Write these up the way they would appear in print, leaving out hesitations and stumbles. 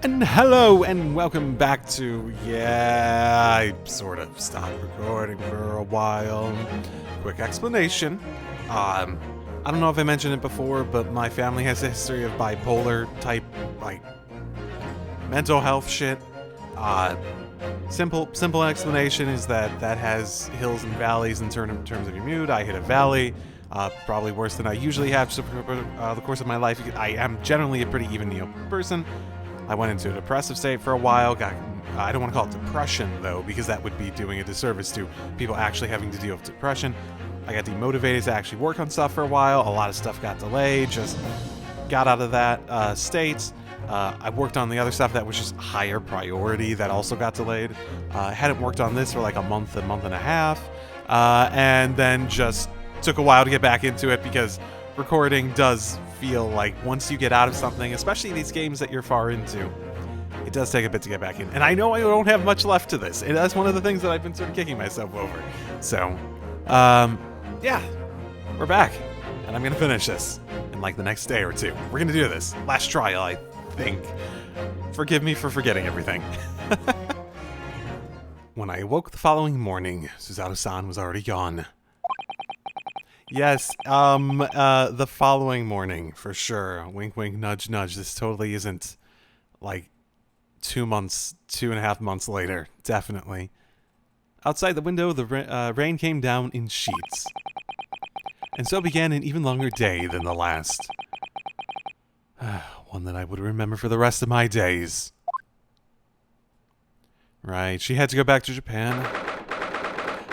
And hello and welcome back to, I sort of stopped recording for a while. Quick explanation. I don't know if I mentioned it before, but my family has a history of bipolar type, mental health shit. Simple explanation is that has hills and valleys in terms of your mood. I hit a valley, probably worse than I usually have the course of my life. I am generally a pretty even-keeled person. I went into a depressive state for a while. I don't want to call it depression, though, because that would be doing a disservice to people actually having to deal with depression. I got demotivated to actually work on stuff for a while. A lot of stuff got delayed. Just got out of that state. I worked on the other stuff that was just higher priority that also got delayed. I hadn't worked on this for like a month and a half. And then just took a while to get back into it because recording does feel like once you get out of something, especially these games that you're far into, it does take a bit to get back in. And I know I don't have much left to this. And that's one of the things that I've been sort of kicking myself over. So, yeah, we're back. And I'm going to finish this in like the next day or two. We're going to do this. Last trial, I think. Forgive me for forgetting everything. When I awoke the following morning, Suzato-san was already gone. Yes, the following morning, for sure. Wink, wink, nudge, nudge. This totally isn't, like, 2.5 months later. Definitely. Outside the window, the rain came down in sheets. And so began an even longer day than the last. One that I would remember for the rest of my days. Right, she had to go back to Japan.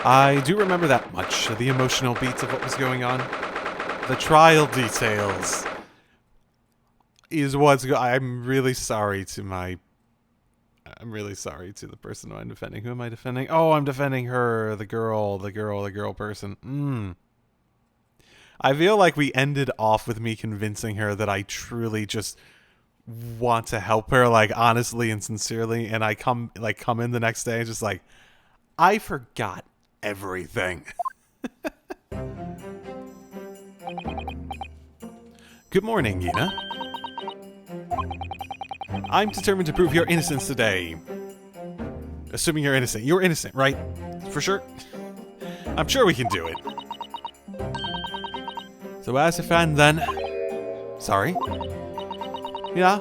I do remember that much, the emotional beats of what was going on. The trial details is I'm really sorry to the person who I'm defending. Who am I defending? Oh, I'm defending her, the girl person. I feel like we ended off with me convincing her that I truly just want to help her, like, honestly and sincerely, and I come in the next day and just like, I forgot everything. Good morning, Yina. I'm determined to prove your innocence today. Assuming you're innocent. You're innocent, right? For sure? I'm sure we can do it. So as a friend, then. Sorry? Yeah,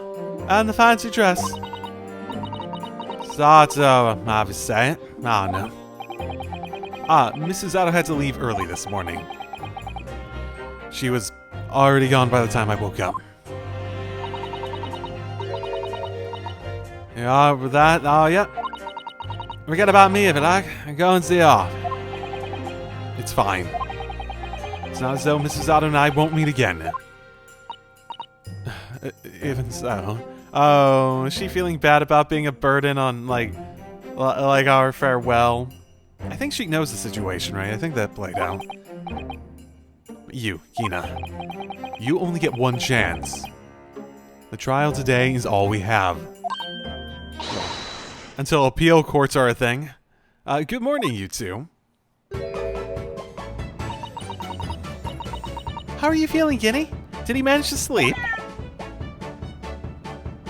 and the fancy dress. Sato, I was saying. Oh, no. Mrs. Zato had to leave early this morning. She was already gone by the time I woke up. Yeah, with that, yeah. Forget about me if you like, and go and see her off. It's fine. It's not as though Mrs. Zato and I won't meet again. Even so. Oh, is she feeling bad about being a burden on, like our farewell? I think she knows the situation, right? I think that played out. But you, Kina, you only get one chance. The trial today is all we have. Until appeal courts are a thing. Good morning, you two. How are you feeling, Ginny? Did he manage to sleep?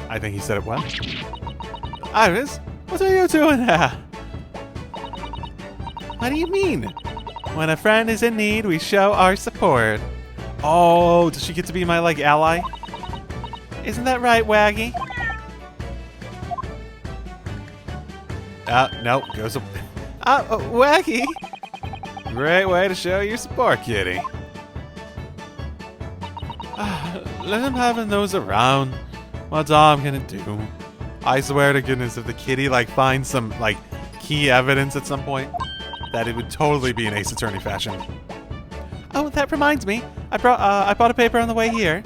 I think he said it well. Iris, what are you doing here? What do you mean? When a friend is in need, we show our support. Oh, does she get to be my, ally? Isn't that right, Waggy? No, goes up. Waggy! Great way to show your support, kitty. Let him have a nose around. What's all I'm gonna do? I swear to goodness, if the kitty, finds some, key evidence at some point, that it would totally be in Ace Attorney fashion. Oh, that reminds me. I brought a paper on the way here.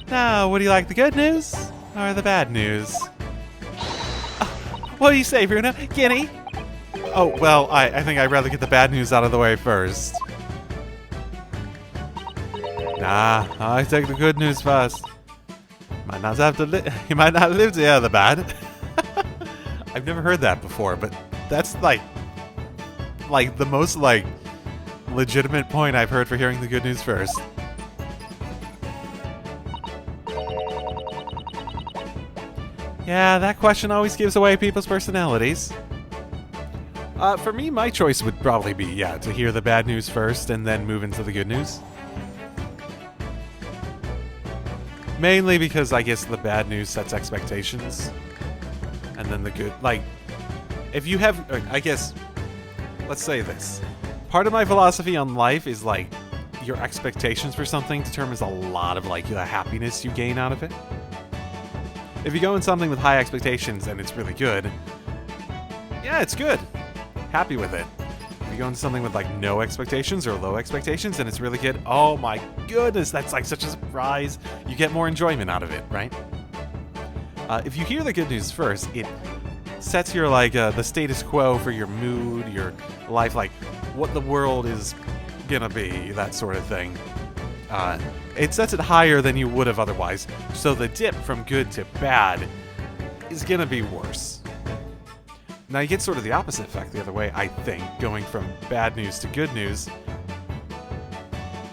Now, would you like the good news or the bad news? What do you say, Bruno? Ginny? Oh, well, I think I'd rather get the bad news out of the way first. Nah, I take the good news first. Might not have to you might not live to hear the bad. I've never heard that before, but that's the most legitimate point I've heard for hearing the good news first. Yeah, that question always gives away people's personalities. For me, my choice would probably be, to hear the bad news first and then move into the good news. Mainly because I guess the bad news sets expectations. And then the good, like, if you have, I guess, let's say this. Part of my philosophy on life is, like, your expectations for something determines a lot of, like, the happiness you gain out of it. If you go in something with high expectations and it's really good, yeah, it's good. Happy with it. If you go into something with, like, no expectations or low expectations and it's really good, oh my goodness, that's, like, such a surprise. You get more enjoyment out of it, right? If you hear the good news first, it sets your, like, the status quo for your mood, your life, like, what the world is gonna be, that sort of thing. It sets it higher than you would have otherwise, so the dip from good to bad is gonna be worse. Now you get sort of the opposite effect the other way, I think, going from bad news to good news.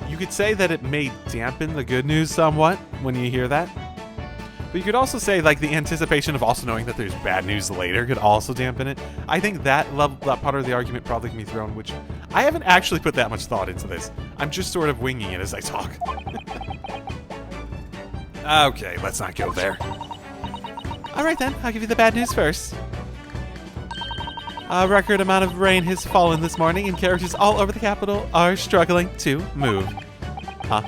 You could say that it may dampen the good news somewhat when you hear that. But you could also say, like, the anticipation of also knowing that there's bad news later could also dampen it. I think that part of the argument probably can be thrown, which I haven't actually put that much thought into this. I'm just sort of winging it as I talk. Okay, let's not go there. Alright then, I'll give you the bad news first. A record amount of rain has fallen this morning and carriages all over the capital are struggling to move. Huh?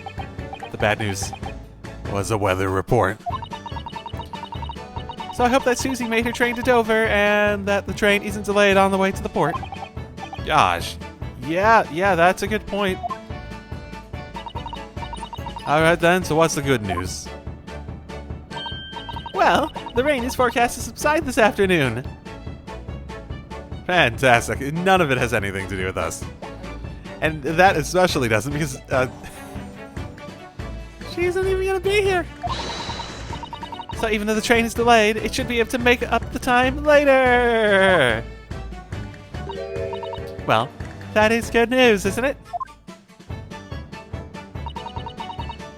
The bad news was a weather report. So I hope that Susie made her train to Dover and that the train isn't delayed on the way to the port. Gosh. Yeah, that's a good point. Alright then, so what's the good news? Well, the rain is forecast to subside this afternoon. Fantastic. None of it has anything to do with us. And that especially doesn't because, she isn't even gonna be here. So even though the train is delayed, it should be able to make up the time later. Well, that is good news, isn't it?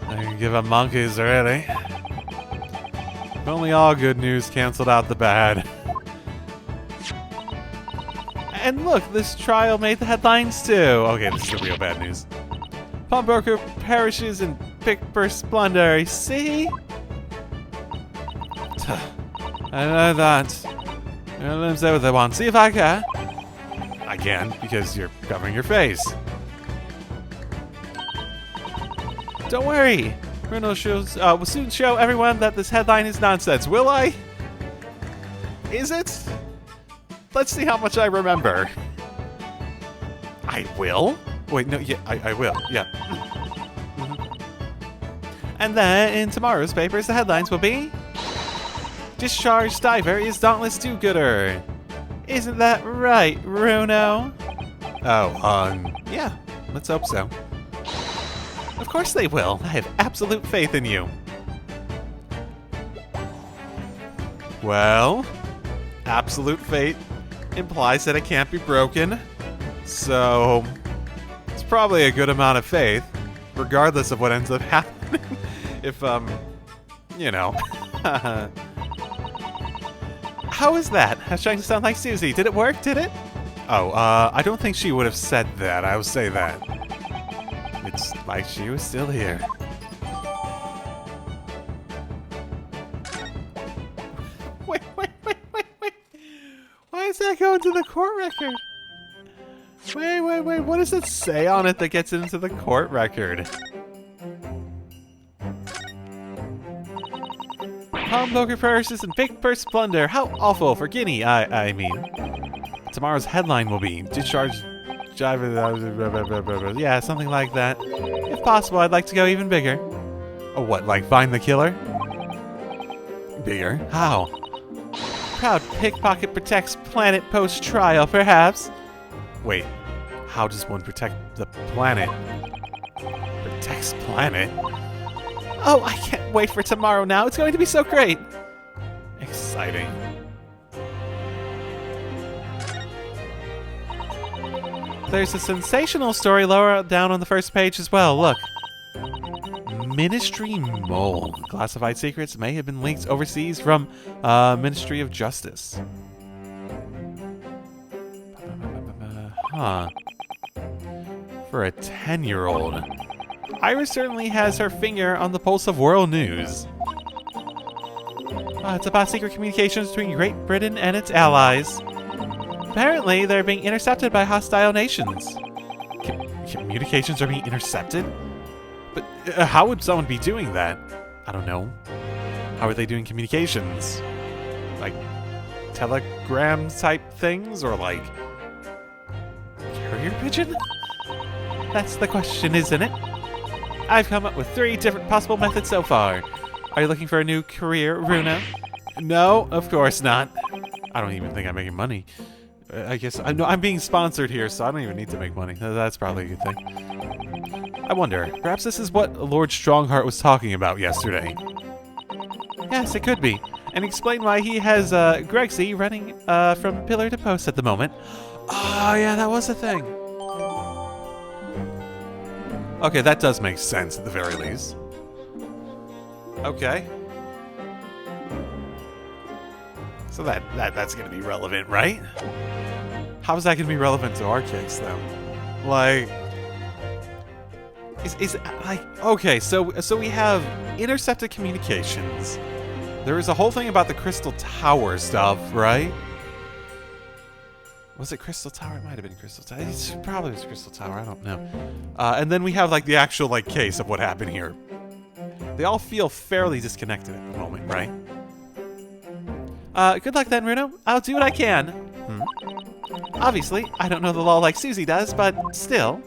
I can give a monkeys, really. If only all good news canceled out the bad. And look, this trial made the headlines too. Okay, this is the real bad news. Pawnbroker perishes in pick-purse splendor. See? I know that. Let them say what they want. See if I can. I can, because you're covering your face. Don't worry. Bruno will soon show everyone that this headline is nonsense. Will I? Is it? Let's see how much I remember. I will? Wait, no, yeah, I will. Yeah. And then in tomorrow's papers, the headlines will be... Discharged diver is dauntless do-gooder. Isn't that right, Bruno? Oh, yeah. Let's hope so. Of course they will. I have absolute faith in you. Well, absolute faith implies that it can't be broken. So, it's probably a good amount of faith, regardless of what ends up happening. If, you know. How is that? I was trying to sound like Susie. Did it work? Did it? Oh, I don't think she would have said that. I will say that. It's like she was still here. Wait. Why is that going to the court record? Wait. What does it say on it that gets into the court record? Pawnbroker purses and big purse plunder. How awful for Guinea, I mean. Tomorrow's headline will be discharged driver. Yeah, something like that. If possible, I'd like to go even bigger. Oh, what, like find the killer? Bigger? How? Proud pickpocket protects planet post-trial, perhaps? Wait, how does one protect the planet? Protects planet? Oh, I can't wait for tomorrow now. It's going to be so great. Exciting. There's a sensational story lower down on the first page as well. Look. Ministry Mole. Classified secrets may have been leaked overseas from Ministry of Justice. Huh. For a 10-year-old. Iris certainly has her finger on the pulse of world news. It's about secret communications between Great Britain and its allies. Apparently, they're being intercepted by hostile nations. Communications are being intercepted? But how would someone be doing that? I don't know. How are they doing communications? Like, telegram type things? Or like, carrier pigeon? That's the question, isn't it? I've come up with 3 different possible methods so far. Are you looking for a new career, Runa? No, of course not. I don't even think I'm making money. I guess I'm being sponsored here, so I don't even need to make money. That's probably a good thing. I wonder, perhaps this is what Lord Strongheart was talking about yesterday. Yes, it could be. And explain why he has Gregsy running from pillar to post at the moment. Oh, yeah, that was a thing. Okay, that does make sense at the very least. Okay. So that's gonna be relevant, right? How is that gonna be relevant to our case, though? Like, is like, okay, so we have intercepted communications. There is a whole thing about the Crystal Tower stuff, right? Was it Crystal Tower? It might have been Crystal Tower. It probably was Crystal Tower. I don't know. And then we have like the actual like case of what happened here. They all feel fairly disconnected at the moment, right? Good luck then, Runo. I'll do what I can. Obviously, I don't know the law like Susie does, but still.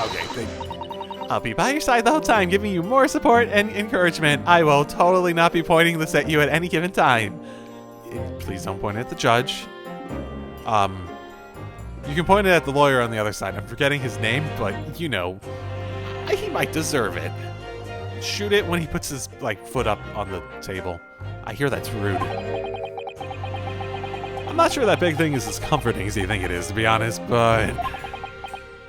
Okay, I'll be by your side the whole time, giving you more support and encouragement. I will totally not be pointing this at you at any given time. Please don't point it at the judge. You can point it at the lawyer on the other side. I'm forgetting his name, but you know, he might deserve it. Shoot it when he puts his like foot up on the table. I hear that's rude. I'm not sure that big thing is as comforting as you think it is, to be honest, but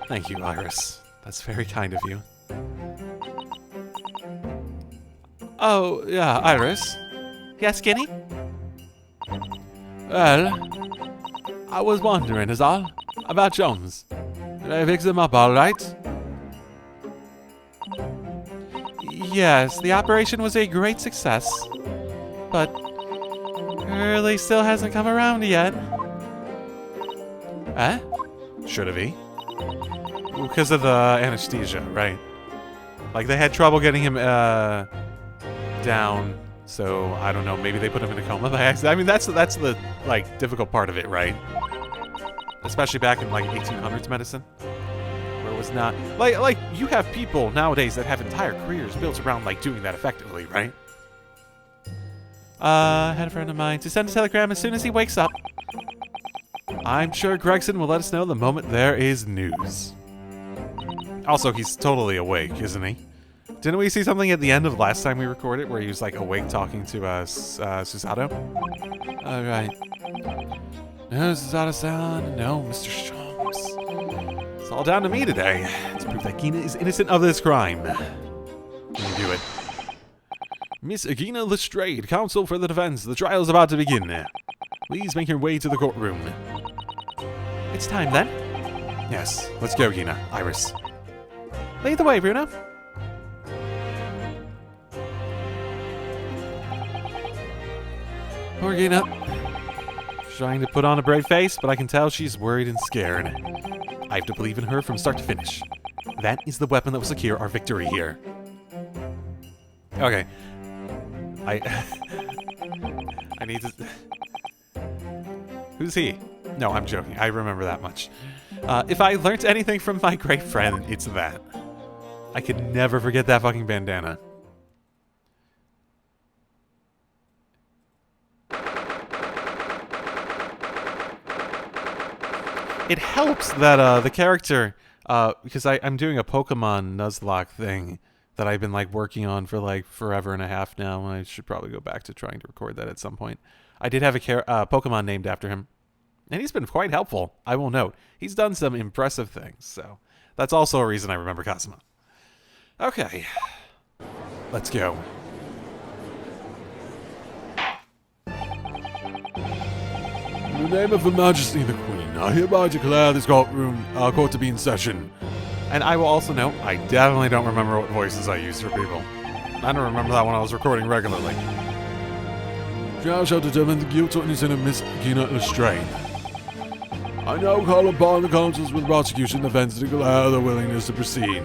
thank you, Iris. That's very kind of you. Oh, yeah, Iris. Yes, Skinny? Well, I was wondering, is all, about Jones. Did I fix him up all right? Yes, the operation was a great success, but Curly still hasn't come around yet. Eh? Should have he? Because of the anesthesia, right? Like, they had trouble getting him, down, so, I don't know, maybe they put him in a coma by accident. I mean, that's the, like, difficult part of it, right? Especially back in, like, 1800s medicine. Where it was not... Like, you have people nowadays that have entire careers built around, like, doing that effectively, right? Had a friend of mine to send a telegram as soon as he wakes up. I'm sure Gregson will let us know the moment there is news. Also, he's totally awake, isn't he? Didn't we see something at the end of last time we recorded where he was, like, awake talking to, Susato? Alright. No, Susato-san. No, Mr. Shanks. It's all down to me today to prove that Gina is innocent of this crime. Can you do it? Miss Gina Lestrade, counsel for the defense. The trial is about to begin. Please make your way to the courtroom. It's time, then? Yes. Let's go, Gina. Iris. Lead the way, Bruno. Poor Gina. Trying to put on a brave face, but I can tell she's worried and scared. I have to believe in her from start to finish. That is the weapon that will secure our victory here. Okay. I need to... Who's he? No, I'm joking. I remember that much. If I learnt anything from my great friend, it's that. I could never forget that fucking bandana. It helps that the character, because I'm doing a Pokemon Nuzlocke thing that I've been like working on for like forever and a half now. I should probably go back to trying to record that at some point. I did have a Pokemon named after him, and he's been quite helpful. I will note he's done some impressive things, so that's also a reason I remember Kazuma. Okay. Let's go. In the name of Her Majesty the Queen, I hereby declare this court to be in session. And I will also note, I definitely don't remember what voices I used for people. I don't remember that when I was recording regularly. Trial shall determine the guilt or innocence of Miss Gina Lestrain. I now call upon the counsels for the prosecution defense to declare their willingness to proceed.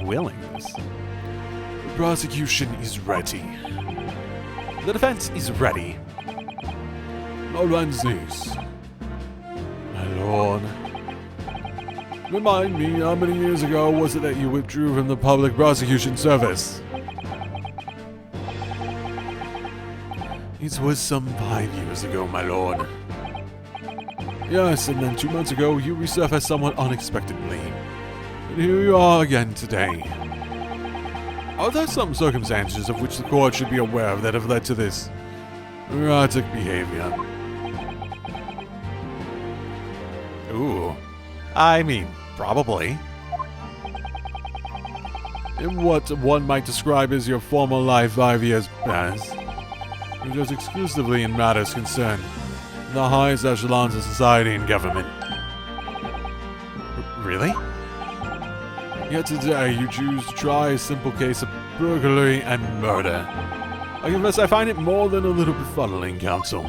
Willingness? The prosecution is ready. The defense is ready. Lorenzi's. My lord. Remind me, how many years ago was it that you withdrew from the public prosecution service? It was some 5 years ago, my lord. Yes, and then 2 months ago you resurfaced somewhat unexpectedly. And here you are again today. Are there some circumstances of which the court should be aware of that have led to this erratic behavior? Ooh. I mean, probably. In what one might describe as your former life 5 years past, which was exclusively in matters concerned the highest echelons of society and government. Really? Yet today you choose to try a simple case of burglary and murder. I confess I find it more than a little befuddling, counsel.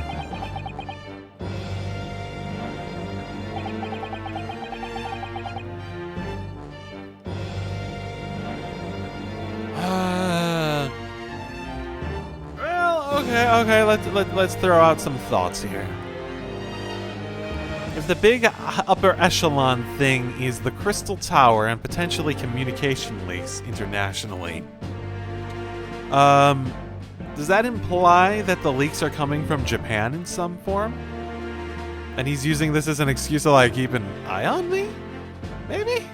Okay, let's throw out some thoughts here. If the big upper echelon thing is the Crystal Tower and potentially communication leaks internationally, does that imply that the leaks are coming from Japan in some form? And he's using this as an excuse to, like, keep an eye on me? Maybe?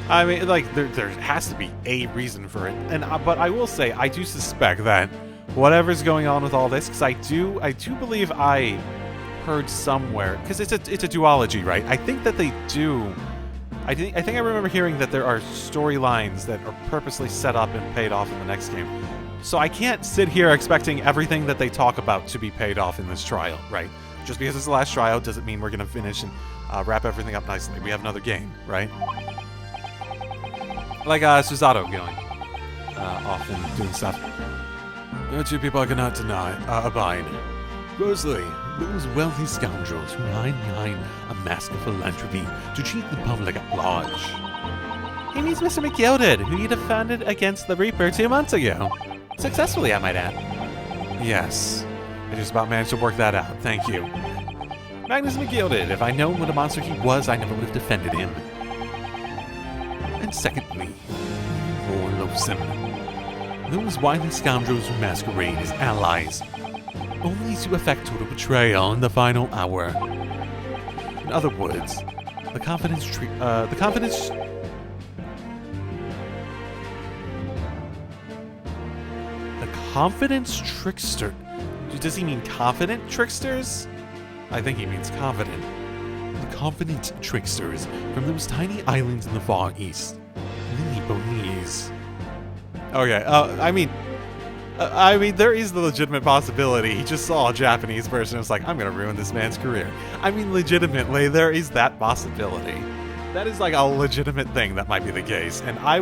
I mean, like, there has to be a reason for it, but I will say I do suspect that whatever's going on with all this, because I do believe I heard somewhere, because it's a duology, right? I think that they do. I think I remember hearing that there are storylines that are purposely set up and paid off in the next game. So I can't sit here expecting everything that they talk about to be paid off in this trial, right? Just because it's the last trial doesn't mean we're gonna finish and wrap everything up nicely. We have another game, right? Like Susato going off and doing stuff. There are two people I cannot abide. Firstly, those wealthy scoundrels who hide behind a mask of philanthropy to cheat the public at large. He means Mr. McGilded, who you defended against the Reaper 2 months ago. Successfully, I might add. Yes, I just about managed to work that out, thank you. Magnus McGilded, if I'd known what a monster he was, I never would have defended him. And secondly, more loathsome. Those wily scoundrels who masquerade as allies, only to effect total betrayal in the final hour. In other words, the confidence trickster. Does he mean confident tricksters? I think he means confident. The confident tricksters from those tiny islands in the Far East. The Nipponese. Okay, I mean, there is the legitimate possibility he just saw a Japanese person and was like, I'm gonna ruin this man's career. I mean, legitimately, there is that possibility. That is like a legitimate thing that might be the case. And I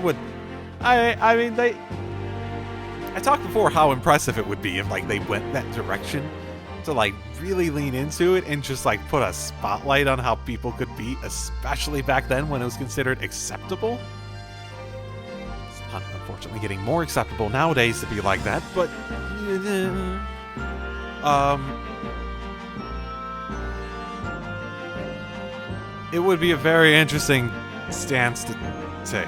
talked before how impressive it would be if, like, they went that direction to, like, really lean into it and just, like, put a spotlight on how people could be, especially back then when it was considered acceptable. Unfortunately getting more acceptable nowadays to be like that, but it would be a very interesting stance to take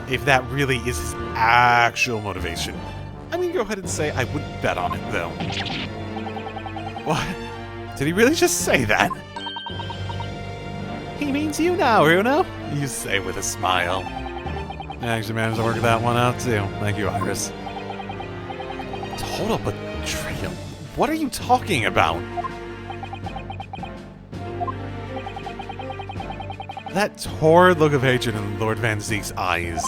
if that really is his actual motivation. I mean, go ahead and say I wouldn't bet on it, though. What? Did he really just say that? He means you now, Runo, you say with a smile. I actually managed to work that one out, too. Thank you, Iris. Total betrayal? What are you talking about? that torrid look of hatred in Lord Van Zeek's eyes,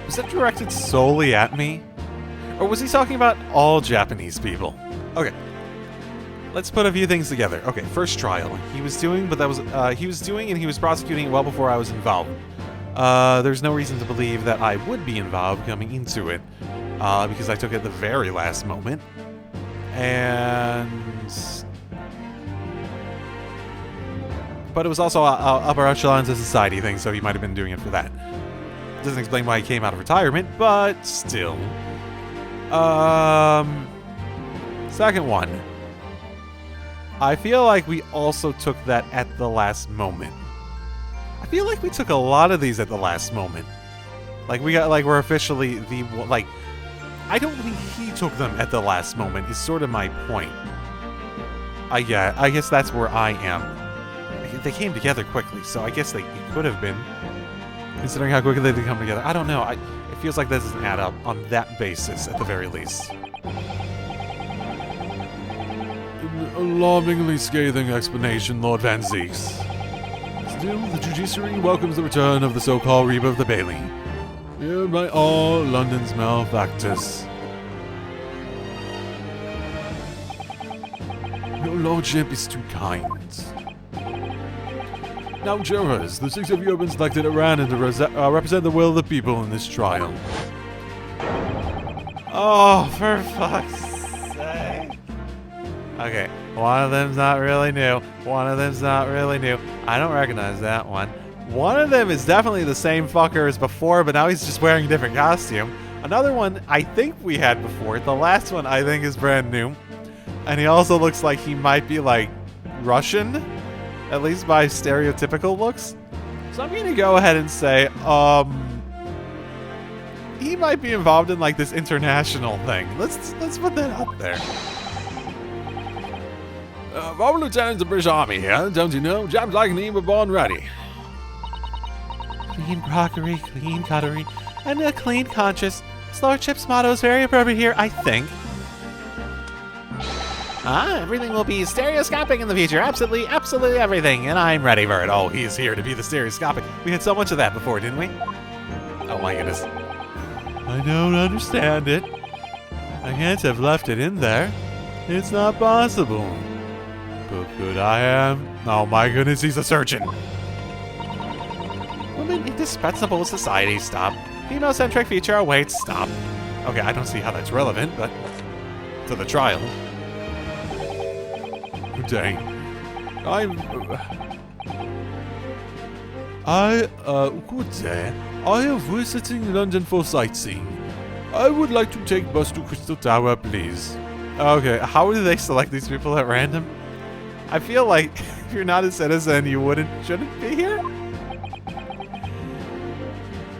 was that directed solely at me? Or was he talking about all Japanese people? Okay. Let's put a few things together. Okay, first trial. He was doing and he was prosecuting it well before I was involved. There's no reason to believe that I would be involved coming into it, because I took it at the very last moment. But it was also upper echelons of society thing, so he might have been doing it for that. Doesn't explain why he came out of retirement, but still. Second one. I feel like we also took that at the last moment. I feel like we took a lot of these at the last moment. Like we're officially I don't think he took them at the last moment is sort of my point. I guess that's where I am. They came together quickly, so I guess it could have been. Considering how quickly they come together. I don't know. It feels like this doesn't add up on that basis, at the very least. An alarmingly scathing explanation, Lord Van Zeeks. Still, the judiciary welcomes the return of the so-called Reaper of the Bailey. Here by all London's malefactors. Your lordship is too kind. Now, jurors, the 6 of you have been selected at random to represent the will of the people in this trial. Oh, for fuck's sake. Okay, one of them's not really new. One of them's not really new. I don't recognize that one. One of them is definitely the same fucker as before, but now he's just wearing a different costume. Another one I think we had before. The last one I think is brand new. And he also looks like he might be, like, Russian. At least by stereotypical looks. So I'm gonna go ahead and say, he might be involved in, like, this international thing. Let's put that out there. Former lieutenant of the British Army here, don't you know? Japs like me were born ready. Clean crockery, clean cutlery, and a clean conscience. His lordship's motto is very appropriate here, I think. Everything will be stereoscopic in the future. Absolutely, absolutely everything. And I'm ready for it. Oh, he's here to be the stereoscopic. We had so much of that before, didn't we? Oh my goodness. I don't understand it. I can't have left it in there. It's not possible. But good I am. Oh my goodness, he's a surgeon. Women indispensable in society. Stop. Female-centric feature awaits. Stop. Okay, I don't see how that's relevant, but to the trial. Good day. Good day. I am visiting London for sightseeing. I would like to take bus to Crystal Tower, please. Okay, how do they select these people at random? I feel like if you're not a citizen, you shouldn't be here?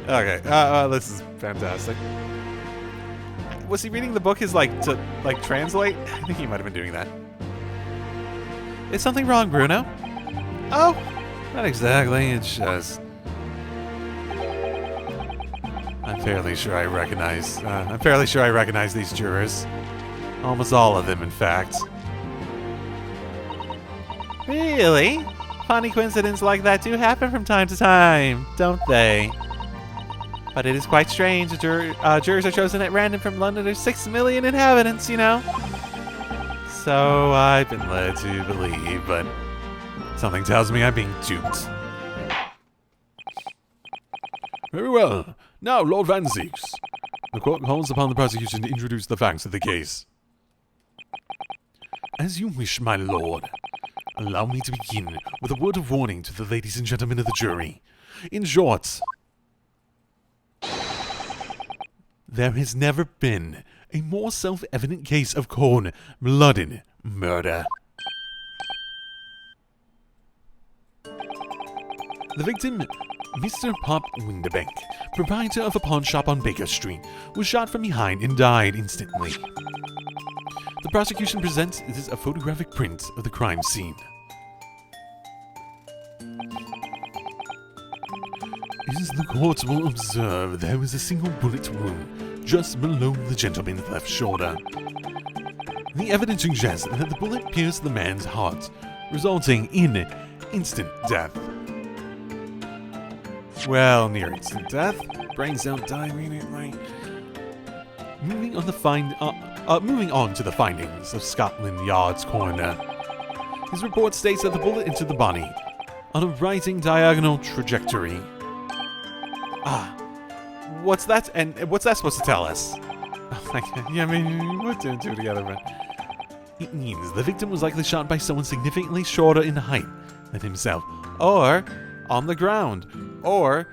Okay, this is fantastic. Was he reading the book to translate? I think he might have been doing that. Is something wrong, Bruno? Oh, not exactly. It's just... I'm fairly sure I recognize these jurors. Almost all of them, in fact. Really? Funny coincidences like that do happen from time to time, don't they? But it is quite strange. Jurors are chosen at random from London. There's 6 million inhabitants, you know? So I've been led to believe, but something tells me I'm being duped. Very well. Now, Lord Van Zeeks. The court calls upon the prosecution to introduce the facts of the case. As you wish, my lord. Allow me to begin with a word of warning to the ladies and gentlemen of the jury. In short, there has never been a more self-evident case of cold-blooded murder. The victim, Mr. Pop Winterbank, proprietor of a pawn shop on Baker Street, was shot from behind and died instantly. The prosecution presents a photographic print of the crime scene. As the court will observe, there is a single bullet wound just below the gentleman's left shoulder. The evidence suggests that the bullet pierced the man's heart, resulting in instant death. Well, near instant death. Brain cell die immediately. Moving on to the findings of Scotland Yard's coroner. His report states that the bullet entered the body on a rising diagonal trajectory. What's that? And what's that supposed to tell us? Yeah, I mean, what two and two together, man? It means the victim was likely shot by someone significantly shorter in height than himself, or on the ground, or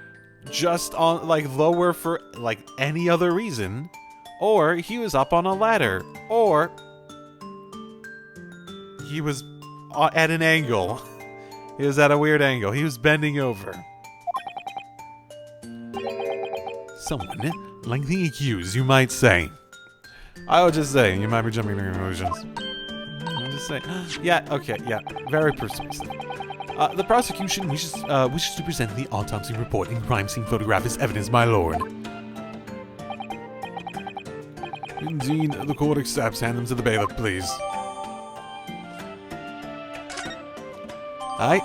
just on, like, lower for, like, any other reason, or he was up on a ladder, or he was at an angle. He was at a weird angle. He was bending over. Someone like the accused, you might say. I would just say, you might be jumping to conclusions. I'll just say, yeah, okay, yeah, very persuasive. The prosecution wishes to present the autopsy report and crime scene photograph as evidence, my lord. Indeed, the court accepts. Hand them to the bailiff, please. Aye.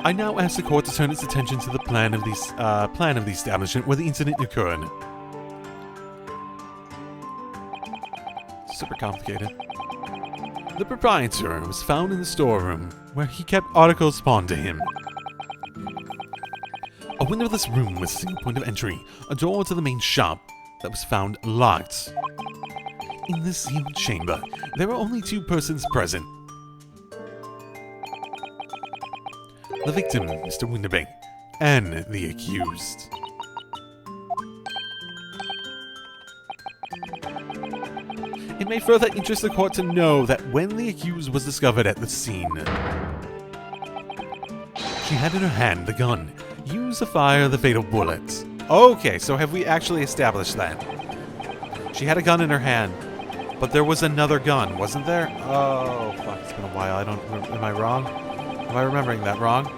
I now ask the court to turn its attention to the plan of the establishment where the incident occurred. Super complicated. The proprietor was found in the storeroom, where he kept articles spawned to him. A windowless room was a single point of entry, a door to the main shop that was found locked. In the sealed chamber, there were only two persons present. The victim, Mr. Winterbank, and the accused. It may further interest the court to know that when the accused was discovered at the scene, she had in her hand the gun used to fire the fatal bullet. Okay, so have we actually established that? She had a gun in her hand, but there was another gun, wasn't there? Oh, fuck, it's been a while. Am I wrong? Am I remembering that wrong?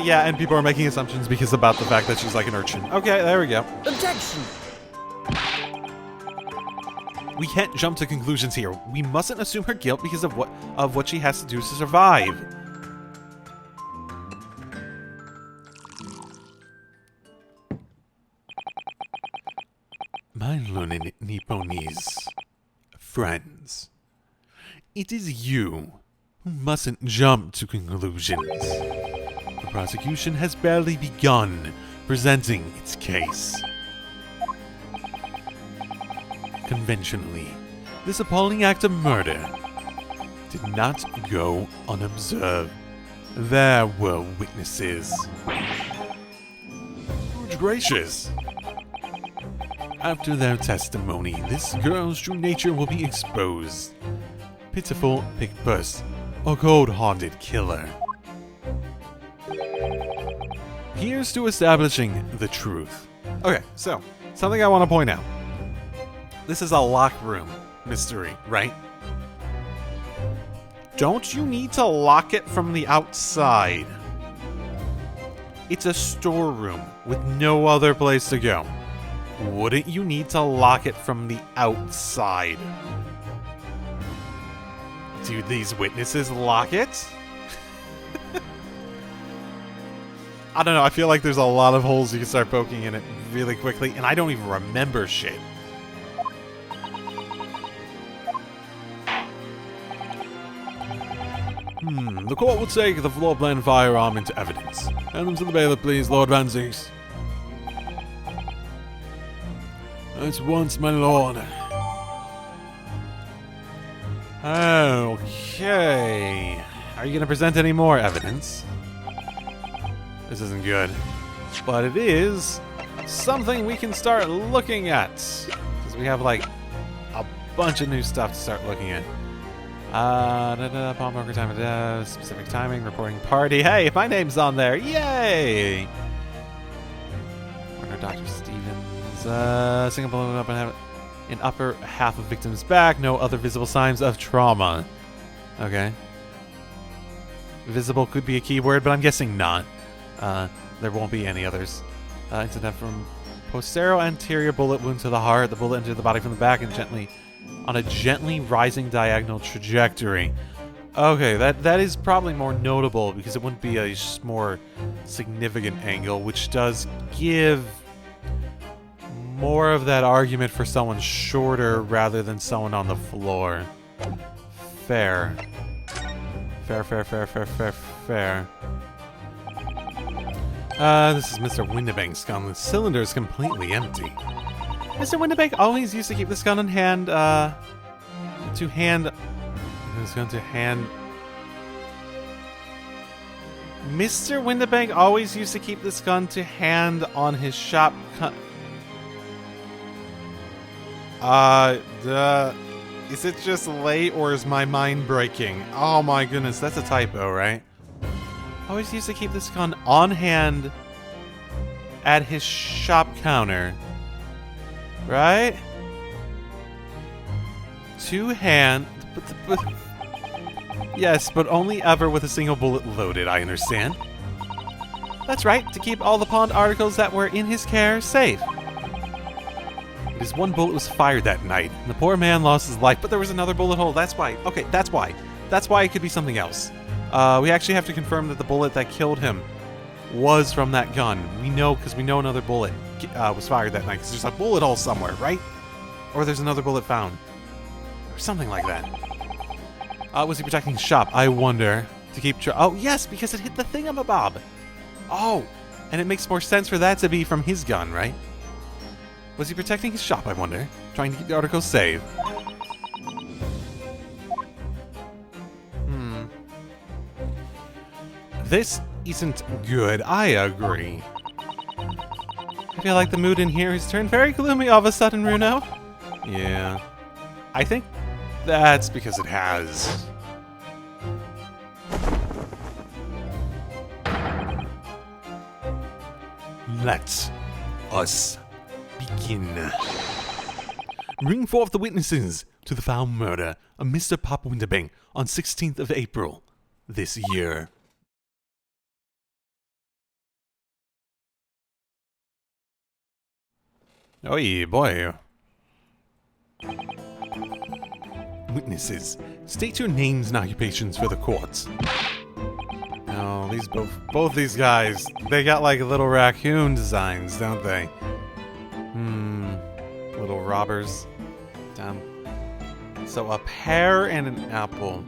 Yeah, and people are making assumptions because about the fact that she's like an urchin. Okay, there we go. Objection! We can't jump to conclusions here. We mustn't assume her guilt because of what she has to do to survive. My learned Nipponese friends, it is you who mustn't jump to conclusions. The prosecution has barely begun presenting its case. Conventionally, this appalling act of murder did not go unobserved. There were witnesses. Good gracious! After their testimony, this girl's true nature will be exposed. Pitiful pickpurse, or cold-hearted killer. Here's to establishing the truth. Okay, so, something I want to point out. This is a locked room mystery, right? Don't you need to lock it from the outside? It's a storeroom with no other place to go. Wouldn't you need to lock it from the outside? Do these witnesses lock it? I don't know, I feel like there's a lot of holes you can start poking in it really quickly, and I don't even remember shit. The court will take the floor plan firearm into evidence. Hand them to the bailiff, please, Lord Van Zees. At once, my lord. Okay. Are you going to present any more evidence? This isn't good. But it is something we can start looking at. Because we have, like, a bunch of new stuff to start looking at. Palm poker time of death, specific timing, reporting party. Hey, my name's on there. Yay! Warner Dr. Stevens. Single balloon up in upper half of victim's back. No other visible signs of trauma. Okay. Visible could be a keyword, but I'm guessing not. There won't be any others. Incident from posterior anterior bullet wound to the heart. The bullet entered the body from the back and gently on a gently rising diagonal trajectory. Okay, that is probably more notable because it wouldn't be a more significant angle, which does give more of that argument for someone shorter rather than someone on the floor. Fair. Fair. This is Mr. Windibank's gun. The cylinder is completely empty. Mr. Windibank always used to keep this gun on hand, Mr. Windibank always used to keep this gun to hand on his shop. Is it just late or is my mind breaking? Oh my goodness, that's a typo, right? Always used to keep this gun on hand at his shop counter. Right? To hand. Yes, but only ever with a single bullet loaded, I understand. That's right, to keep all the pawned articles that were in his care safe. His one bullet was fired that night, and the poor man lost his life, but there was another bullet hole. That's why. Okay, that's why. That's why it could be something else. We actually have to confirm that the bullet that killed him was from that gun. We know, because we know another bullet was fired that night, because there's a bullet hole somewhere, right? Or there's another bullet found. Or something like that. Was he protecting his shop? I wonder. To keep oh, yes, because it hit the thingamabob. Oh, and it makes more sense for that to be from his gun, right? Was he protecting his shop, I wonder? Trying to keep the articles safe? This isn't good, I agree. I feel like the mood in here has turned very gloomy all of a sudden, Runo. Yeah. I think that's because it has. Let us begin. Bring forth the witnesses to the foul murder of Mr. Pop Windibank on 16th of April this year. Oh yeah, boy. Witnesses, state your names and occupations for the court. Oh, these both these guys, they got like little raccoon designs, don't they? Little robbers. Damn. So a pear and an apple.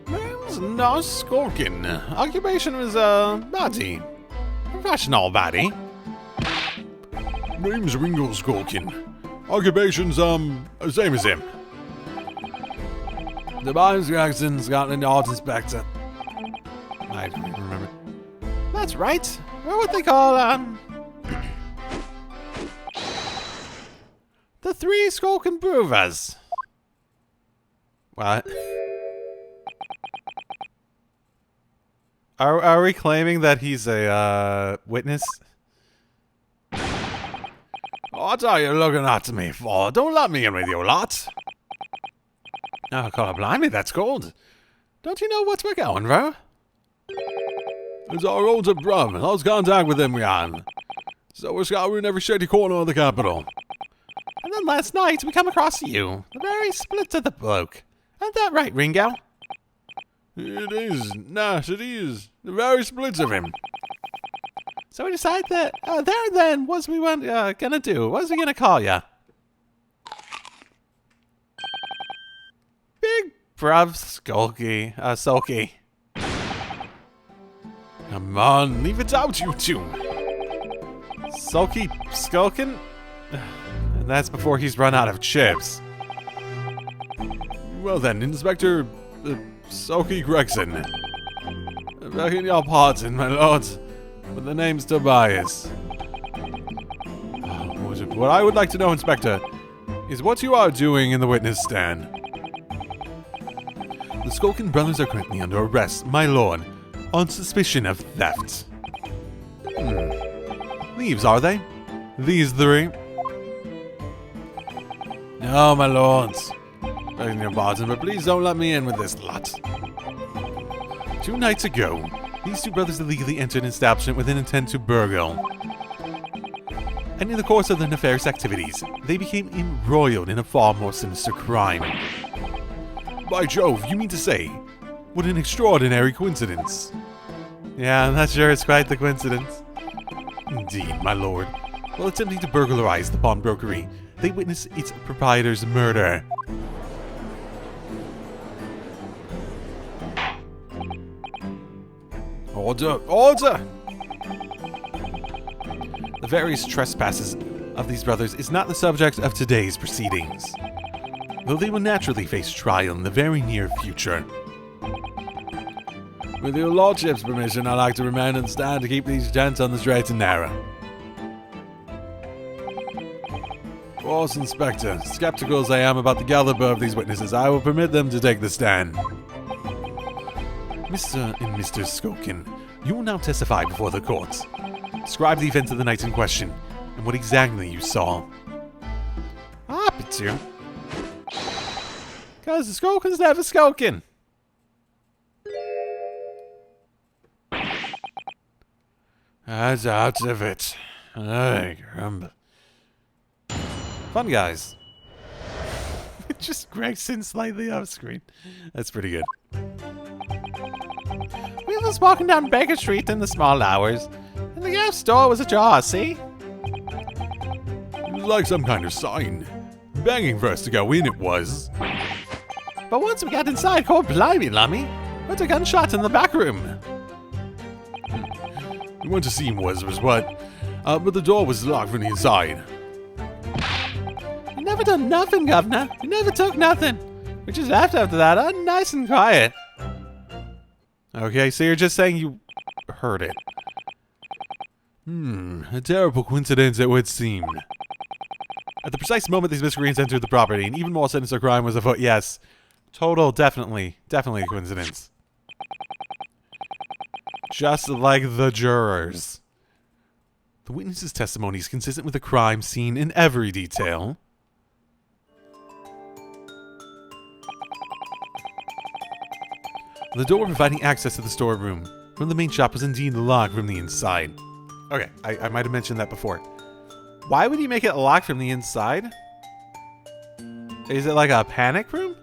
Name's Nos Skolkin. Occupation was body. Professional body. Name's Ringo Skolkin. Occupation's, same as him. Tobias Jackson, Scotland Yard Inspector. I don't even remember. That's right. What would they call, the three Skolkin Provers. What? Are we claiming that he's a, witness? What are you looking at me for? Don't let me in with you lot. Oh, God blimey, that's gold. Don't you know what's we're going, bro? It's our older brother. Lost contact with him we had. So we're scouring every shady corner of the capital. And then last night we come across you. The very split of the bloke. Ain't that right, Ringo? It is. Nash, it is. The very splits of him. So we decided that, there then, what's we gonna do? What's we gonna call ya? Big bruv sulky. Come on, leave it out, you two. Sulky skulkin'? And that's before he's run out of chips. Well then, Inspector Sulky Gregson. Begging your pardon, my lord, but the name's Tobias. What I would like to know, Inspector, is what you are doing in the witness stand. The Skolkin brothers are currently under arrest, my lord, on suspicion of theft. Thieves, are they? These three? No, my lords. Begging your pardon, but please don't let me in with this lot. 2 nights ago, these two brothers illegally entered an establishment with an intent to burgle. and in the course of their nefarious activities, they became embroiled in a far more sinister crime. By Jove, you mean to say? What an extraordinary coincidence. Yeah, I'm not sure it's quite the coincidence. Indeed, my lord. While attempting to burglarize the pawnbrokery, they witness its proprietor's murder. Order! Order! The various trespasses of these brothers is not the subject of today's proceedings, though they will naturally face trial in the very near future. With your lordship's permission, I'd like to remain on the stand to keep these gents on the straight and narrow. Of course, Inspector, skeptical as I am about the caliber of these witnesses, I will permit them to take the stand. Mr. and Mr. Skulkin, you will now testify before the court. Describe the events of the night in question, and what exactly you saw. Happy to. Because the Skulkin's never skulking. That's out of it. Ay, caramba. Fun guys. Just Gregson slightly off screen. That's pretty good. We were just walking down Baker Street in the small hours, and the gas store was ajar, see? It was like some kind of sign. Begging for us to go in, it was. But once we got inside, cold blimey, Lummy, went a gunshot in the back room. We went to see him was what? But the door was locked from the inside. We never done nothing, Governor. We never took nothing. We just left after that, nice and quiet. Okay, so you're just saying you heard it. A terrible coincidence it would seem. At the precise moment these miscreants entered the property, an even more sinister crime was afoot. Yes. Total, definitely a coincidence. Just like the jurors. The witness's testimony is consistent with the crime scene in every detail. The door providing access to the storeroom from the main shop was indeed locked from the inside. Okay, I might have mentioned that before. Why would you make it locked from the inside? Is it like a panic room?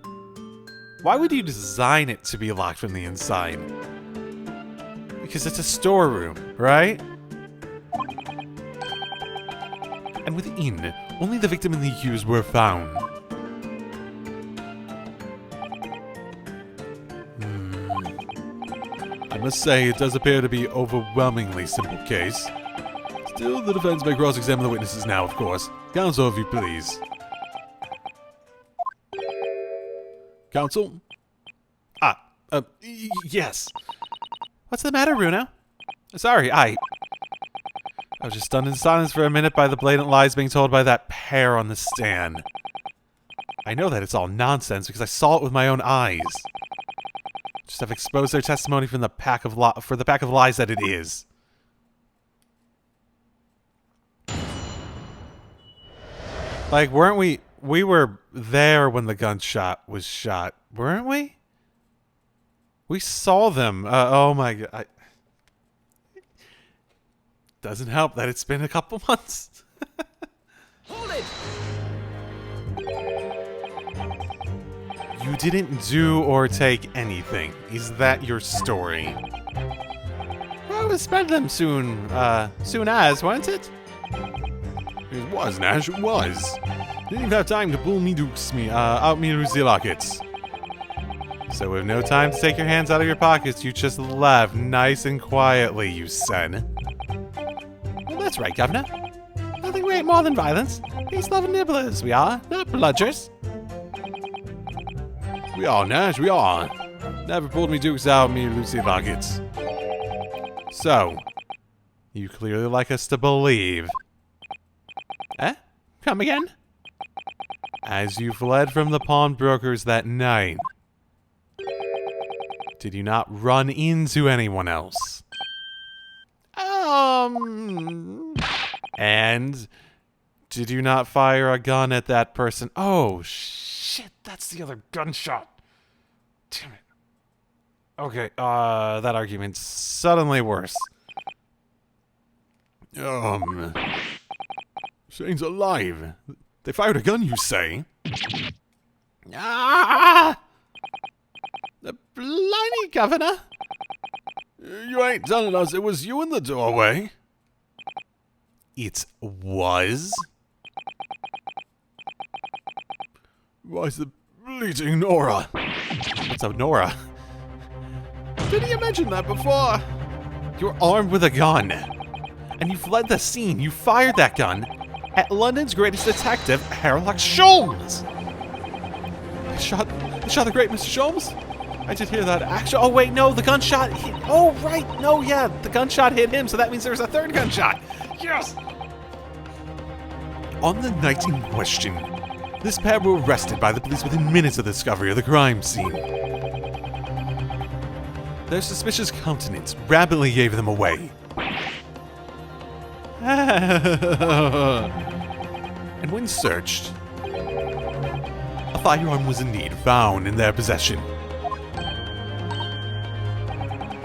Why would you design it to be locked from the inside? Because it's a storeroom, right? And within, only the victim and the accused were found. I must say, it does appear to be an overwhelmingly simple case. Still, the defense may cross-examine the witnesses now, of course. Counsel, if you please. Counsel? Yes. What's the matter, Bruno? Sorry, I was just stunned in silence for a minute by the blatant lies being told by that pair on the stand. I know that it's all nonsense because I saw it with my own eyes. Just have exposed their testimony from the pack of for the pack of lies that it is. Like, weren't we? We were there when the gunshot was shot, weren't we? We saw them. Oh my god. Doesn't help that it's been a couple months. Hold it! You didn't do or take anything. Is that your story? Well, we'll spend them soon. Soon as, wasn't it? It was, Nash, it was. Didn't even have time to pull me dukes me, out me Lucy lockets. So with no time to take your hands out of your pockets, you just left nice and quietly, you said. Well, that's right, Governor. Nothing we ain't more than violence. Peace-loving nibblers, we are, not bludgers. We are, Nash, we are. Never pulled me dukes out me Lucy lockets. So, you clearly like us to believe. Eh? Come again? As you fled from the pawnbrokers that night, did you not run into anyone else? And did you not fire a gun at that person? Oh, shit, that's the other gunshot. Damn it. Okay, that argument's suddenly worse. Shane's alive. They fired a gun, you say? Ah! The blimey, Governor! You ain't telling us it was you in the doorway? It was? Why's the bleeding Nora? What's up, Nora? Didn't you mention that before? You're armed with a gun. And you fled the scene. You fired that gun at London's greatest detective, Sherlock Sholmes. I shot the great Mr. Sholmes? I did hear that action. Oh, wait, no, the gunshot hit. Oh, right. No, yeah, the gunshot hit him, so that means there's a third gunshot. Yes! On the night in question, this pair were arrested by the police within minutes of the discovery of the crime scene. Their suspicious countenance rapidly gave them away. And when searched, a firearm was indeed found in their possession.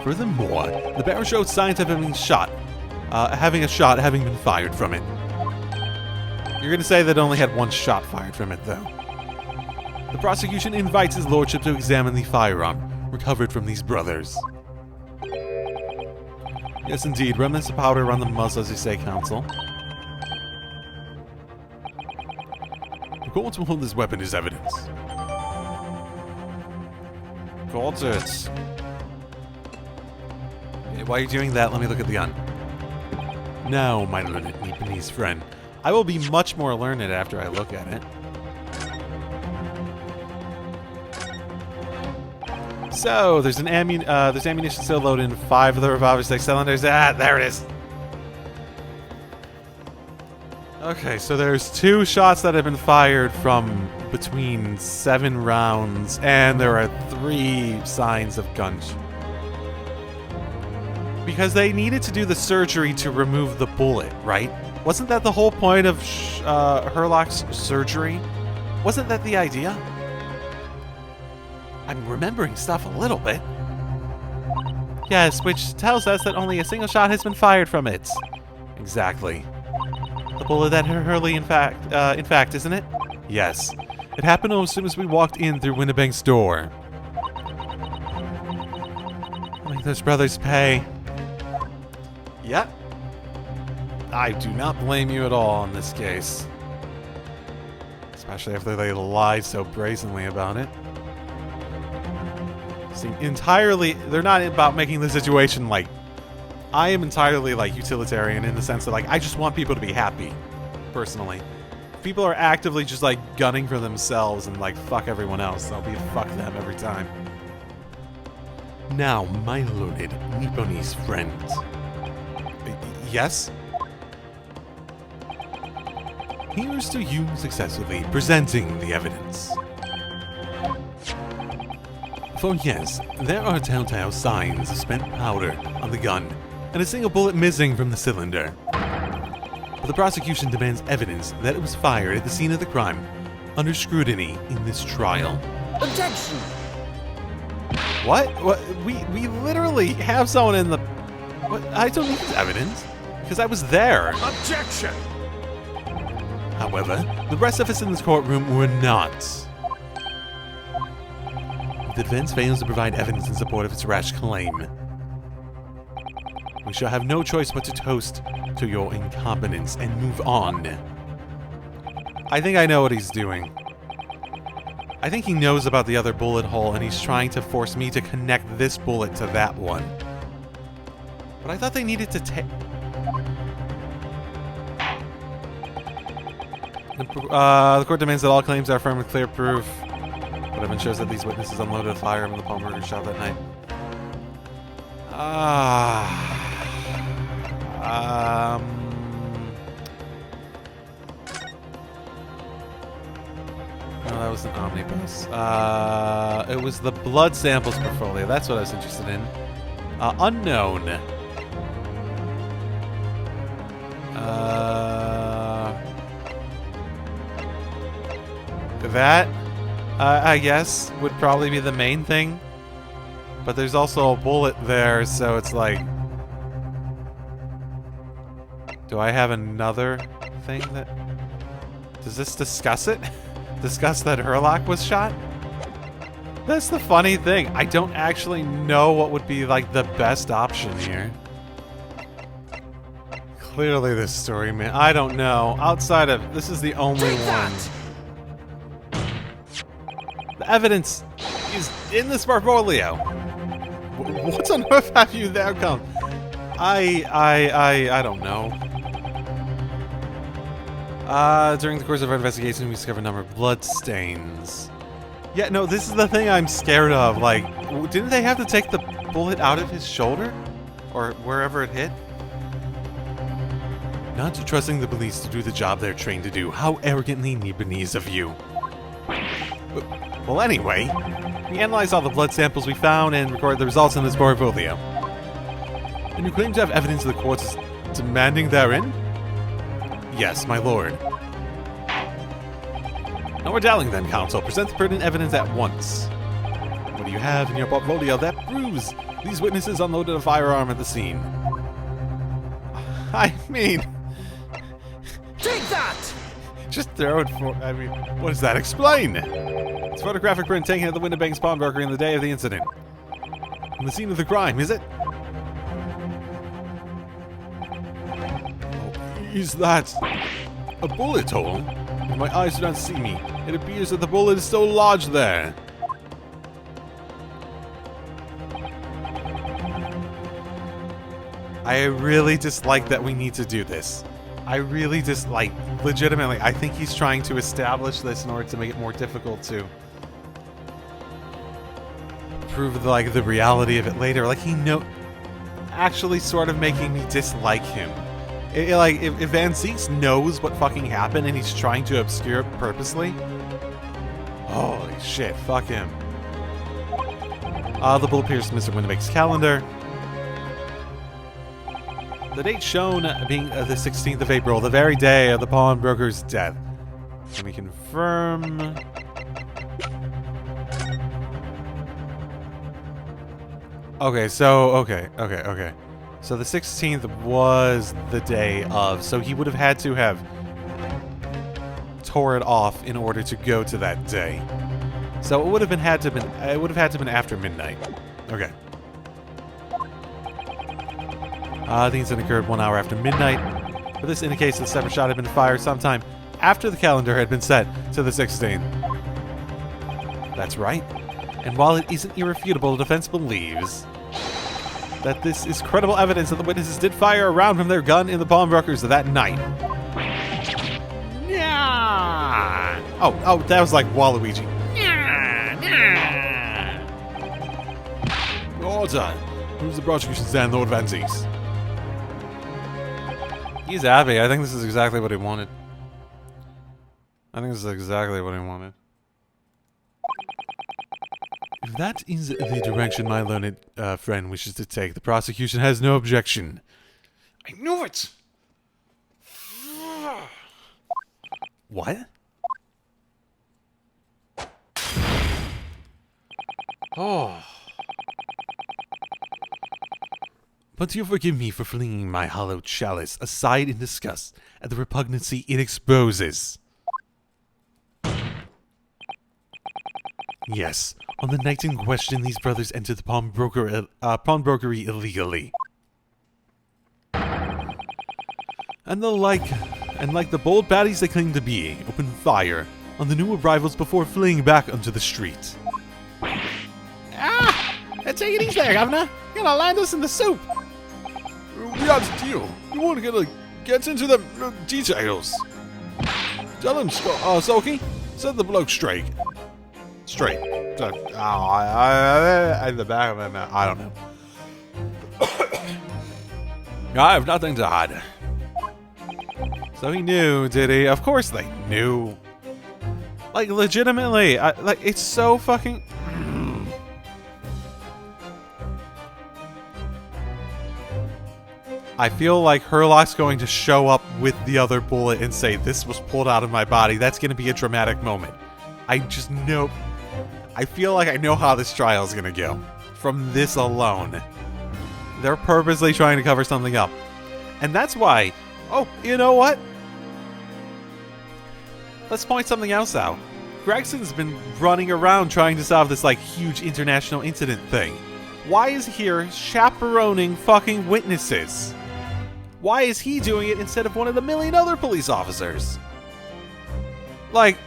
Furthermore, the barrel showed signs of having been fired from it. You're going to say that only had one shot fired from it, though. The prosecution invites his lordship to examine the firearm recovered from these brothers. Yes, indeed. Remnants of powder around the muzzle, as you say, counsel. The court will hold this weapon as evidence. Got it. While you're doing that, let me look at the gun. Now, my learned Nepalese friend, I will be much more learned after I look at it. So, there's ammunition still loaded in 5 of the revolver 6 cylinders. Ah, there it is. Okay, so there's 2 shots that have been fired from between 7 rounds, and there are 3 signs of gunshot. Because they needed to do the surgery to remove the bullet, right? Wasn't that the whole point of Sherlock's surgery? Wasn't that the idea? I'm remembering stuff a little bit. Yes, which tells us that only a single shot has been fired from it. Exactly. The bullet that hit Hurley, in fact, isn't it? yes, it happened as soon as we walked in through Winnebank's door. I'll make those brothers pay. Yep. I do not blame you at all in this case. Especially after they lied so brazenly about it. They're not about making the situation like, I am entirely like utilitarian in the sense that like, I just want people to be happy, personally. If people are actively just like gunning for themselves and like fuck everyone else, I'll be fuck them every time. Now, my learned Nepalese friend. Yes? Here's to you successfully presenting the evidence. For yes, there are telltale signs of spent powder on the gun and a single bullet missing from the cylinder. But the prosecution demands evidence that it was fired at the scene of the crime under scrutiny in this trial. Objection! What? We literally have someone in the... What? I don't need evidence, because I was there. Objection! However, the rest of us in this courtroom were not. The defense fails to provide evidence in support of its rash claim. We shall have no choice but to toast to your incompetence and move on. I think I know what he's doing. I think he knows about the other bullet hole, and he's trying to force me to connect this bullet to that one. But I thought they needed to take... The court demands that all claims are affirmed with clear proof. But evidence shows that these witnesses unloaded a firearm in the Palmberger shop that night. No, that was an omnibus. It was the blood samples portfolio. That's what I was interested in. Unknown. That, I guess, would probably be the main thing. But there's also a bullet there, so it's like... Do I have another thing that... Does this discuss it? Discuss that Herlock was shot? That's the funny thing. I don't actually know what would be, like, the best option here. Clearly this story, man. I don't know. Outside of... This is the only one. The evidence is in this portfolio. What on earth have you there come? I don't know. During the course of our investigation, we discovered a number of blood stains. Yeah, no, this is the thing I'm scared of. Like, didn't they have to take the bullet out of his shoulder? Or wherever it hit? Not trusting the police to do the job they're trained to do. How arrogantly Nibonese of you. Well, anyway, we analyzed all the blood samples we found and recorded the results in this portfolio. And you claim to have evidence the court is demanding therein? Yes, my lord. No more dallying then, counsel. Present the pertinent evidence at once. What do you have in your portfolio that proves these witnesses unloaded a firearm at the scene? I mean... Take that! Just throw it for... I mean, what does that explain? It's photographic print taken at the Winterbank's pawnbroker in the day of the incident. From the scene of the crime, is it? Is that a bullet hole? My eyes do not see me. It appears that the bullet is still lodged there. I really dislike that we need to do this. I really dislike, legitimately, I think he's trying to establish this in order to make it more difficult to prove the reality of it later. Like, actually sort of making me dislike him. If Van Zieks knows what fucking happened and he's trying to obscure it purposely, holy shit, fuck him. The bullet appears to Mr. Winterbank's calendar. The date shown being the 16th of April, the very day of the pawnbroker's death. Let me confirm. Okay, so, okay. So the 16th was the day of, so he would have had to have tore it off in order to go to that day. So it would have had to have been after midnight. Okay. The incident occurred 1 hour after midnight, but this indicates the separate shot had been fired sometime after the calendar had been set to the 16th. That's right. And while it isn't irrefutable, the defense believes that this is credible evidence that the witnesses did fire a round from their gun in the pawnbrokers that night. Yeah. Oh, that was like Waluigi. Order. Who's the prosecution stand, Lord Van Zieks? He's happy. I think this is exactly what he wanted. If that is the direction my learned friend wishes to take, the prosecution has no objection. I knew it! What? Oh. But you forgive me for flinging my hollow chalice aside in disgust at the repugnancy it exposes. Yes, on the night in question, these brothers entered the pawnbrokery illegally. And like the bold baddies they claim to be, opened fire on the new arrivals before fleeing back onto the street. Ah! Take it easy there, Governor. You're gonna land us in the soup. We had a deal. You want to get into the details. Tell him, Sulky. Set the bloke straight. Straight. In the back of my mouth. I don't know. I have nothing to hide. So he knew, did he? Of course they knew. Like, legitimately. It's so fucking... I feel like Herlock's going to show up with the other bullet and say, this was pulled out of my body. That's going to be a dramatic moment. I just know... I feel like I know how this trial is going to go. From this alone. They're purposely trying to cover something up. And that's why... Oh, you know what? let's point something else out. Gregson's been running around trying to solve this, like, huge international incident thing. Why is he here chaperoning fucking witnesses? Why is he doing it instead of one of the million other police officers? Like...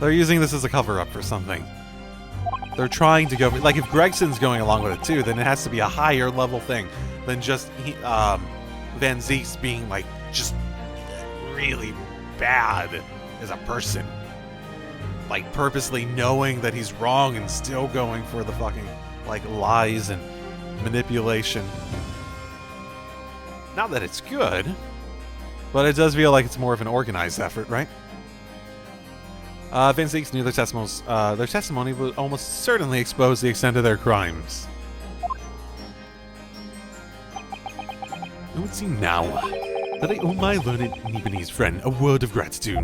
They're using this as a cover-up for something. They're trying to go... Like, if Gregson's going along with it, too, then it has to be a higher level thing than just Van Zeke's being, like, just really bad as a person. Like, purposely knowing that he's wrong and still going for the fucking, like, lies and manipulation. Not that it's good, but it does feel like it's more of an organized effort, right? Van Zeke's knew their testimony would almost certainly expose the extent of their crimes. It would seem now that I owe my learned Nibonese friend a word of gratitude.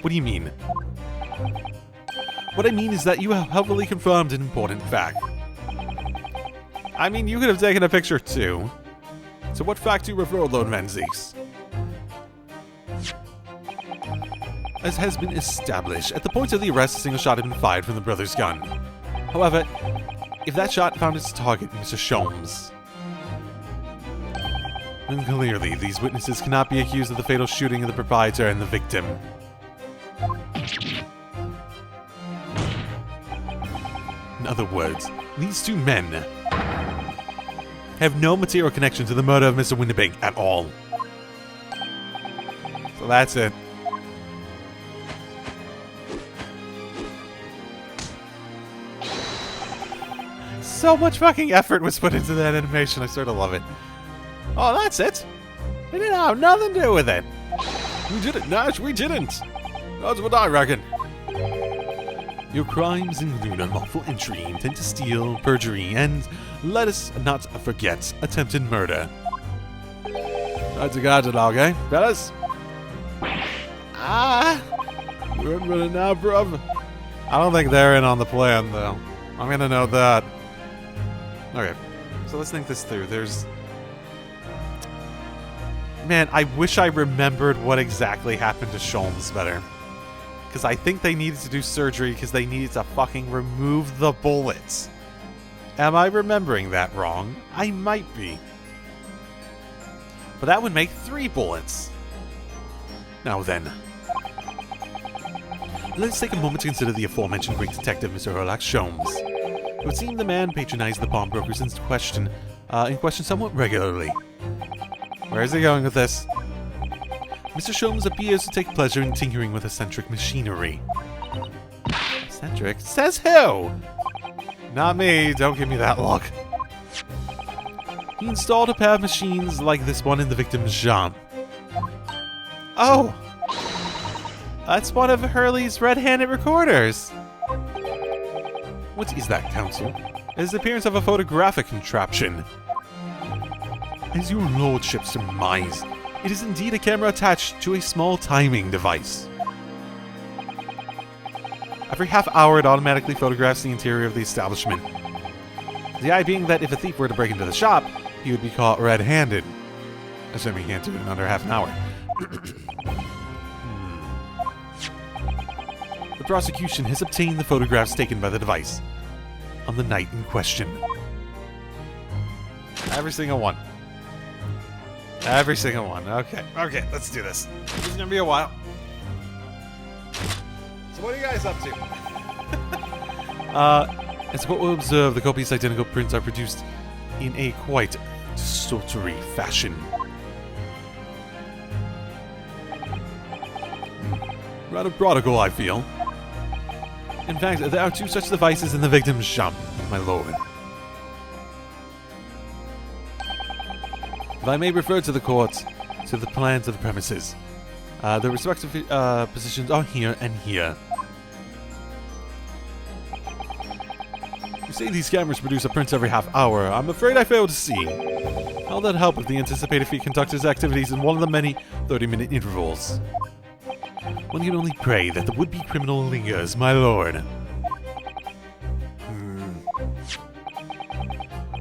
What do you mean? What I mean is that you have helpfully confirmed an important fact. I mean, you could have taken a picture too. So what fact do you refer, Lord Van Zeeks? As has been established, at the point of the arrest, a single shot had been fired from the brother's gun. However, if that shot found its target, Mr. Sholmes, then clearly these witnesses cannot be accused of the fatal shooting of the proprietor and the victim. In other words, these two men have no material connection to the murder of Mr. Winterbank at all. So that's it. So much fucking effort was put into that animation, I sort of love it. Oh, that's it? We didn't have nothing to do with it. We didn't, Nash, we didn't. That's what I reckon. Your crimes include unlawful entry, intent to steal, perjury, and, let us not forget, attempted murder. That's a guide dog, eh, fellas? We're in it now, bruv. I don't think they're in on the plan, though. I'm gonna know that. Okay, so let's think this through. Man, I wish I remembered what exactly happened to Sholmes better. Because I think they needed to do surgery because they needed to fucking remove the bullets. Am I remembering that wrong? I might be. But that would make 3 bullets. Now then. Let's take a moment to consider the aforementioned great detective, Mr. Herlock Sholmes. It would seem the man patronized the pawnbrokers in question somewhat regularly. Where is he going with this? Mr. Sholmes appears to take pleasure in tinkering with eccentric machinery. Eccentric? Says who? Not me, don't give me that look. He installed a pair of machines like this one in the victim's shop. Oh! That's one of Hurley's red-handed recorders! What is that, Counsel? It is the appearance of a photographic contraption. As your lordship surmise, it is indeed a camera attached to a small timing device. Every half hour it automatically photographs the interior of the establishment. The idea being that if a thief were to break into the shop, he would be caught red-handed. Assuming he can't do it in under half an hour. The prosecution has obtained the photographs taken by the device on the night in question. Every single one. Every single one. Okay, let's do this. This is gonna be a while. So what are you guys up to? As the court will observe, the copious identical prints are produced in a quite desultory fashion. Rather prodigal, I feel. In fact, there are 2 such devices in the victim's shop, my lord. If I may refer to the court, to the plans of the premises. The respective positions are here and here. You say these cameras produce a print every half hour. I'm afraid I fail to see. How that help if the anticipated fee conducts his activities in one of the many 30-minute intervals? One can only pray that the would-be criminal lingers, my lord.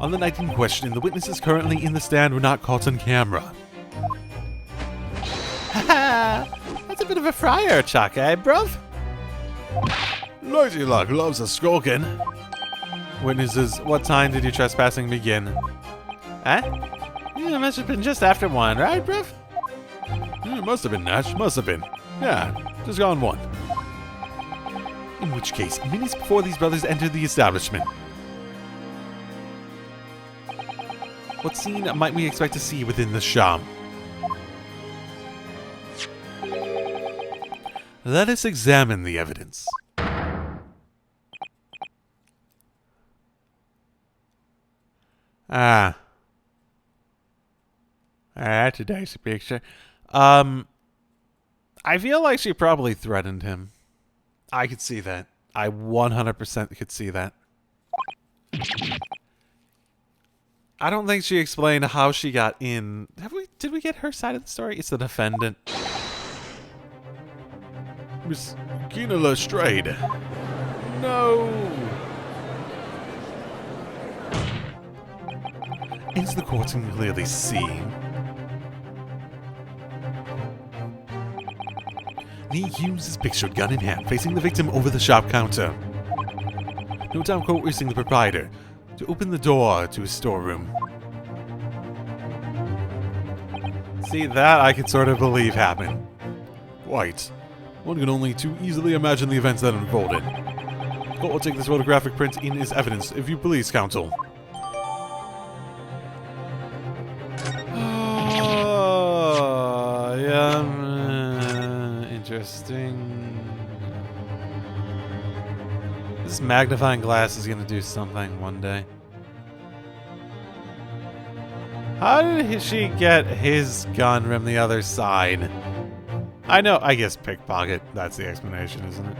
On the night in question, the witnesses currently in the stand were not caught on camera. That's a bit of a fryer, Chuck, eh, bruv? Lordy Luck loves a skulking. Witnesses, what time did your trespassing begin? Eh? Yeah, it must have been just after 1, right, bruv? Yeah, must have been, Nash. Must have been. Yeah, just gone 1. In which case, minutes before these brothers entered the establishment. What scene might we expect to see within the shop? Let us examine the evidence. Ah. That's a dicey picture. I feel like she probably threatened him. I could see that. I 100% could see that. I don't think she explained how she got in. Did we get her side of the story? It's the defendant. Miss Kina Lestrade. No! As the court can clearly see, the accused is pictured gun in hand, facing the victim over the shop counter. No doubt coercing the proprietor to open the door to his storeroom. See, that I could sort of believe happened. Quite. One can only too easily imagine the events that unfolded. Court will take this photographic print in as evidence, if you please, counsel. Oh, yeah. Interesting. This magnifying glass is gonna do something one day. How did she get his gun from the other side? I know, I guess pickpocket. That's the explanation, isn't it?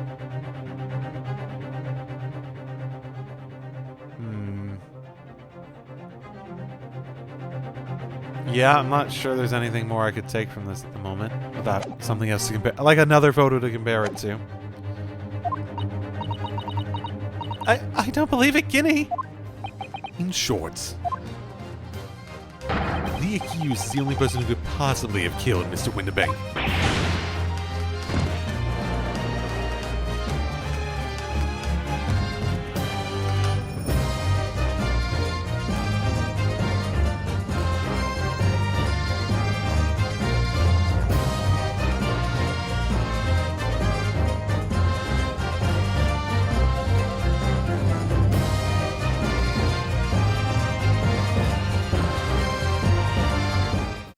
Yeah, I'm not sure there's anything more I could take from this at the moment without something else to compare, like another photo to compare it to. I don't believe it, Guinea. In short, the accused is the only person who could possibly have killed Mr. Winterbank.